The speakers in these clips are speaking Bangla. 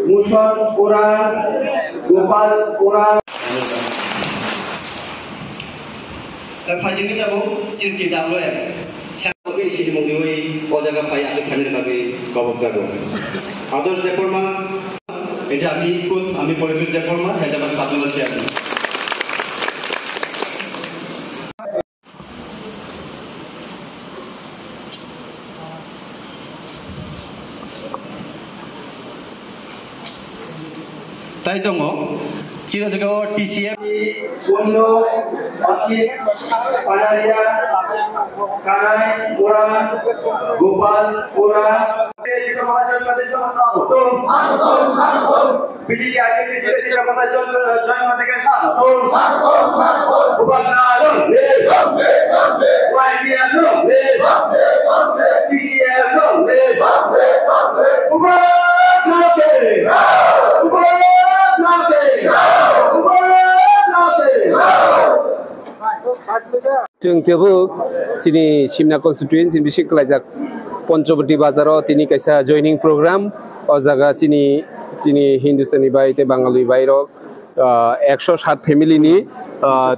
মুসন ওরা গোপাল ওরা फाइजोंनो जाबो जिरखि दाबो साबो एसे मङै अजागा फाइ आरो खानेर बागै गबक जागो आदर्श देफरमा এটা আমি পরিবেশ দেফरमा এটা আমার সাধনা আছে তাই দङ চিরজগাও টিসিএম বন্য অখিল পানারিয়া কানাই ওরা গোপাল ওরা जों थेवबो सिनि सिमना कन्स्टिट्युएन्सि बिसि कलाइजाक पन्चवटी बाजाराव तिनि कायसा जयनिं प्रोग्राम अ जागा चिनि हिन्दुस्तानी बाय ते बांगाली बायरो 107 फेमिलिनि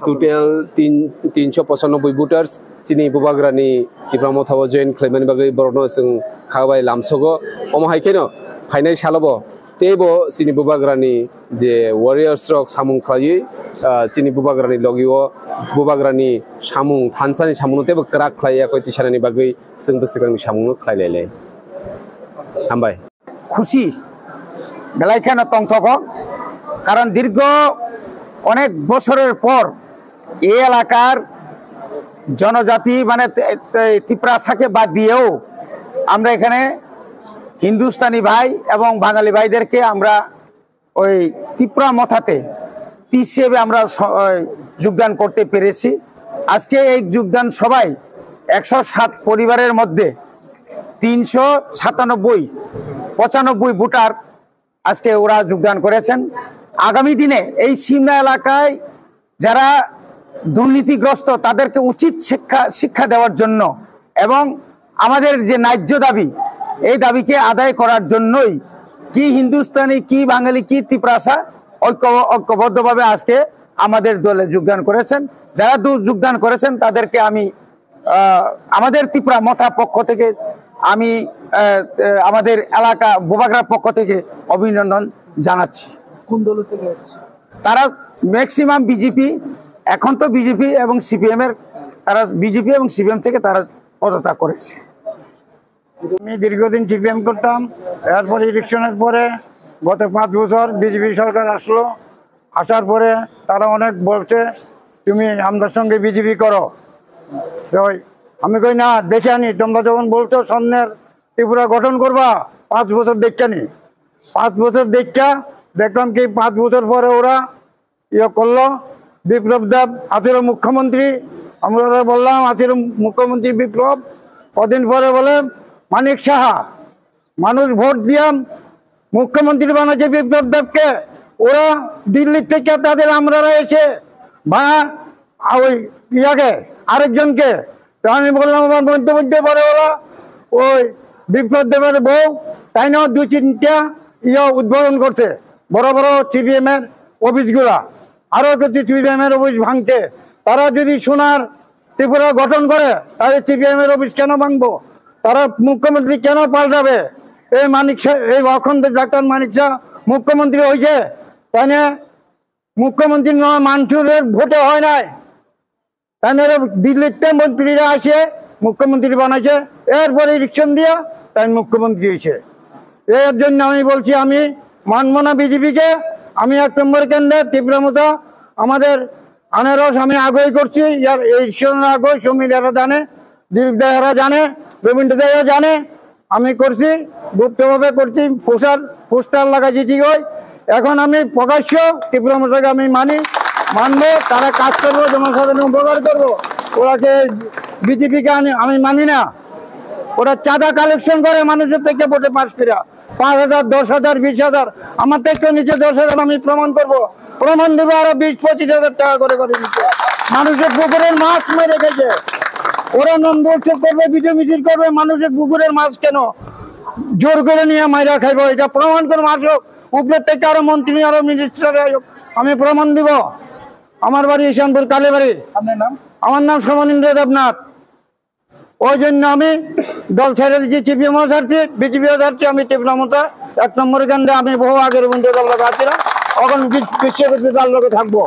टोटल 395 भोटार्स चिनि बुबाग्रानि तिफ्रामो थाव जयन खालामनायनि बागै बरनो जों खाबाय लामसगो अमहायकेनो फाइनाल सालबो तेबो चिनि बुबाग्रानि जे वारियर्स रक सामुं खालायो चिनि बुबाग्रानि लगियो बुबाग्रानि सामुं थानसानि सामुं तेबो क्राक खालाया कय तिसानानि बागै जों बोसोगांनि सामुं खालायलायलाय हामबाय खुशी बेलायखाना तंथको कारण दीर्घ अनेक बछरेर पर এই এলাকার জনজাতি মানে তিপ্রাসাকে বাদ দিয়েও আমরা এখানে হিন্দুস্তানি ভাই এবং বাঙালি ভাইদেরকে আমরা ওই তিপ্রা মথাতে হিসেবে আমরা যোগদান করতে পেরেছি। আজকে এই যোগদান সবাই 107 পরিবারের মধ্যে 397 ভোটার আজকে ওরা যোগদান করেছেন। আগামী দিনে এই সিমনা এলাকায় যারা দুর্নীতিগ্রস্ত তাদেরকে উচিত শিক্ষা দেওয়ার জন্য এবং আমাদের যে ন্যায্য দাবি এই দাবিকে আদায় করার জন্যই কি হিন্দুস্তানি কি বাঙালি কি তিপ্রাসা ঐক্যবদ্ধভাবে আজকে আমাদের দলে যোগদান করেছেন। যারা যোগদান করেছেন তাদেরকে আমি আমাদের ত্রিপুরা মথা পক্ষ থেকে আমি আমাদের এলাকা বুবাগ্রার পক্ষ থেকে অভিনন্দন জানাচ্ছি। কোন দল থেকে তারা ম্যাক্সিমাম বিজেপি, এখন তো বিজেপি এবং সিপিএম এর তারা বিজেপি এবং সিপিএম থেকে তারা পদত্যাগ করেছে। আমি দীর্ঘদিন সিপিএম করতাম, এরপর ইলেকশনের পরে গত 5 বছর বিজেপি সরকার আসলো, আসার পরে তারা অনেক বলছে তুমি আমাদের সঙ্গে বিজেপি করো। তো আমি কই না, দেখে আনি, তোমরা যখন বলছো সামনের ত্রিপুরা গঠন করবা 5 বছর দেখে নি। 5 বছর দেখা দেখলাম কি 5 বছর পরে ওরা করলো। বিপ্লব দেব আছিল মুখ্যমন্ত্রী, আমরা বললাম আছিল মুখ্যমন্ত্রী বিপ্লব। কদিন পরে বলে মানিক সাহা, মানুষ ভোট দিয়ে মুখ্যমন্ত্রী বানাচ্ছে বিপ্লব দেবকে। ওরা দিল্লি থেকে তাদের আমরা এসে বা ওই ইয়াকে আরেকজনকে, তো আমি বললাম আমার মধ্যে পরে ওরা ওই বিপ্লব দেবের বউ তাই না 2-3টা উদ্বোধন করছে, বড় বড় সিপিএম এর অফিসগুলা। আরো কিছু সিপিএম এর অফিস ভাঙছে। তারা যদি সোনার ত্রিপুরা গঠন করে তাহলে সিপিএম এর অফিস কেন ভাঙবো? তারা মুখ্যমন্ত্রী কেন পাল্টাবে? এই মানিক শাহ, এই অখণ্ড ডাক্তার মানিক শাহ মুখ্যমন্ত্রী হয়েছে, তাই না? মুখ্যমন্ত্রী নয়, মানুষের ভোটে হয় নাই, তাই না? দিল্লিতে মন্ত্রীরা আসে মুখ্যমন্ত্রী বানাইছে, এরপরে ইলেকশন দিয়া তাই মুখ্যমন্ত্রী হয়েছে। এর জন্য আমি বলছি আমি মানব না বিজেপিকে। আমি 1 নম্বর ক্যান্ডিডেট ত্রিপুরা মোছা, আমাদের আনারস আমি আগ্রহী করছি। ইয়ার ইলেকশনের আগে সমীরা জানে, দিলীপ দাহারা জানে, রবীন্দ্র দাহা জানে, আমি করছি, গুপ্তভাবে করছি, পোস্টার লাগাইছি, ঠিক হয়। এখন আমি প্রকাশ্য ত্রিপুরা মোছাকে আমি মানবো, তারা কাজ করবো, জনসাধারণ উপকার করবো। ওরাকে বিজেপিকে আমি মানি না। ওরা চাঁদা কালেকশন করে মানুষের থেকে ভোটে পাস করে 5,000, 10,000, 20,000, আমার থেকে নিচে 10,000 আমি প্রমাণ করবো, প্রমাণ দেবো। আরো 20-25,000 টাকা করে নিচ্ছে, মানুষের পুকুরের মাছ মেরে রেখেছে। ওরা নম্বর করবে, ভিডিও মিছিল করবে, মানুষের পুকুরের মাছ কেন জোর করে নিয়ে মাইরা খাইবো, এটা প্রমাণ করবো। আসুক, উপরের থেকে আরো মন্ত্রী আরো মিনিস্টার আমি প্রমাণ দিব। আমার বাড়ি ঈশানপুর কালীবাড়ি। আমার নাম সমনীন্দ্র দেবনাথ। ওই জন্য আমি দল ছেড়ে দিচ্ছি, সিপিএমও ছাড়ছি, বিজেপিও ছাড়ছি। আমি তীব্রমতা 1 নম্বর কেন্দ্রে আমি বহু আগের বন্ধু দল লোক আছিলাম, এখন বিশ্বব্যাপী দল লোকে থাকবো।